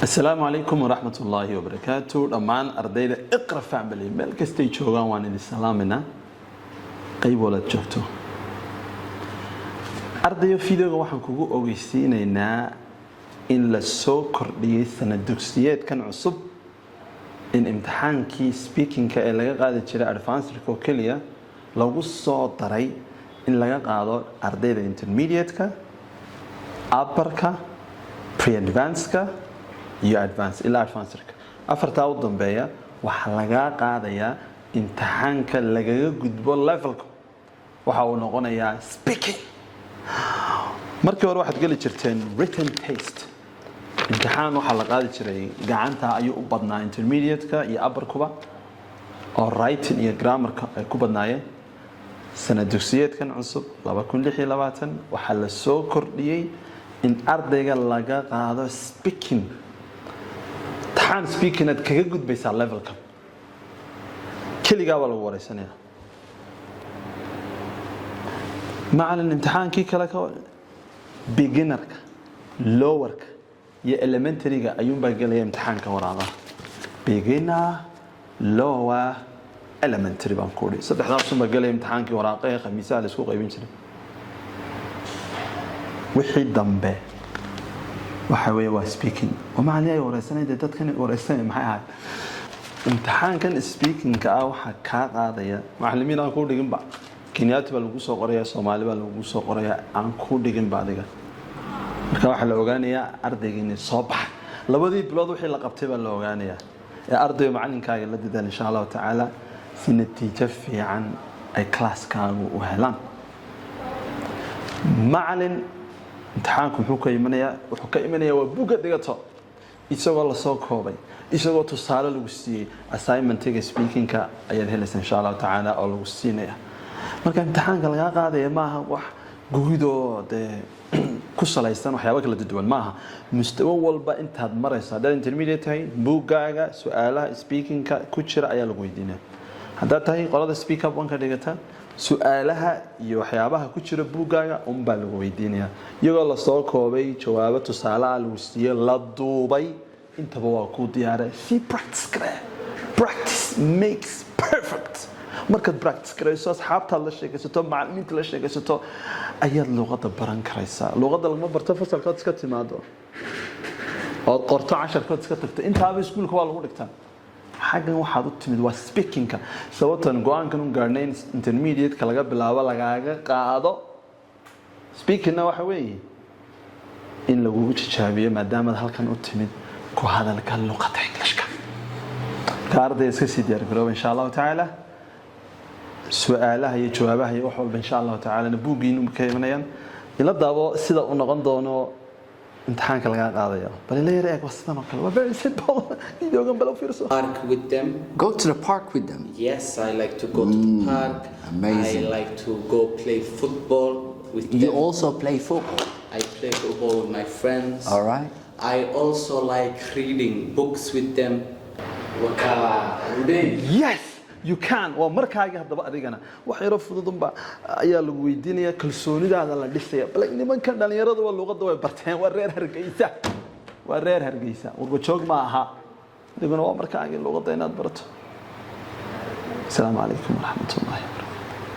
السلام عليكم ورحمة الله وبركاته. دمان أرديدا اقرأ فاميلي ميل كستي جوغان وان إدي سلامنا قيب ولا جوجتو أرديو فيديو waxaan kugu ogeysiinaynaa in la soo kordhiyay sanad dugsiyeed kan cusub in imtixaankii speaking ee laga qaadi jiray advanced oo kaliya lagu soo daray in laga qaado ardayda intermediate-ka upper-ka pre-advanced-ka iyo advanced ila advanced-ka afarta u dambeeya waxa laga qaadayaa imtixaanka lagaga gudbo level-ka waxa uu noqonayaa speaking markii hore waxaad gali jirteen written test imtixaan waxa la qaadi jiray gacanta ayuu u badnaa intermediate-ka iyo upper-kuba oo writing iyo grammar-ka ay ku badnaayeen sanad dugsiyeedkan cusub 2026 waxa la soo kordhiyay in ardayga laga qaado speaking taxan speaking ad kaga gudbaysa level-ka kaliya waa lagu wareysanaya macallin imtixaankii kala ka beginner-ka lower-ka iyo elementary-ga ayuu baa galay imtixaanka waraaqaha beginner lower elementary baan ku dhigay saddexdaas uma galay imtixaankii waraaqaha khamiisaha la isku qaybin jiray wixii dambe waxa weeye waa speaking ومع اللي ورثنا dadkan ورثنا maxay ahayd imtixaankan speaking-ka waxa ka qaadaya macallimiin aan ku dhigin ba Kenyaati baa lagu soo qoraya Soomaali baa lagu soo qoraya aan ku dhigin ba adiga marka waxa la ogaanayaa ardaygiina soo baxay labadii bilood wixii la qabtay baa la ogaanayaa ee arday macallinkaaga la diidan insha Allah ta'ala si natiijo fiican ay class-kaagu u helaan macallin imtixaanku wuxuu ka imanayaa waa buuga dhigato isagoo la soo koobay isagoo tusaale lagu siiyay assignment-ga speaking-ka ayaad helaysaa insha Allah ta'ala oo lagu siinaya marka imtixaanka laga qaadayo maaha wax guudo ku salaysan waxyaabo kala duwan maaha mustawa walba intaad maraysaa dad intermediate tahay buugaaga su'aalaha speaking-ka ku jira ayaa lagu weydiinaa hadda tahay qolada speak up ka dhigata su'aalaha iyo waxyaabaha ku jira buugaaga baa lagu weydiinaya iyagoo la soo koobay jawaabo tusaale lagu siiyay la duubay intaba waa ku diyaaray si practice makes perfect markaad practice garayso asxaabta la sheekaysato macallimiinta la sheekaysato ayaad luqadda baran karaysaa luqadda lama barto fasalkood iska timaado oo qorto 10 kood iska tagto intaaba iskuulka waa lagu dhigtaa xagan waxaad u timid waa speaking-ka sababtan go'aankan u gaarnay intermediate-ka laga bilaabo lagaaga qaado speaking-na waxa weeye in lagu tijaabiyo maadaama halkan u timid ku hadalka luqadda English-ka kaarday iska sii diyaar garoob insha Allah ta'ala su'aalaha iyo jawaabaha iyo wax walba insha Allah ta'ala buugiinu ka imanayaan ila daabo sida uu noqon doono imtixaanka laga qaadayo bal leeyahay eeg wasdan oo kale waa very simple videogan bal fiirso park with them go to the park with them yes I like to go to the park amazing I like to go play football with them you also play football I play football with my friends all right I also like reading books with them yes you can waa markaaga hadaba adigana wax yar fududun ba ayaa lagu weydiinaya kalsoonidaada la dhisaya bal nimanka dhalinyarada waa luqadda way barteen waa reer Hargeysa warba joog ma aha adiguna waa markaaga luqadda inaad barato Assalamu alaykum wa rahmatullahi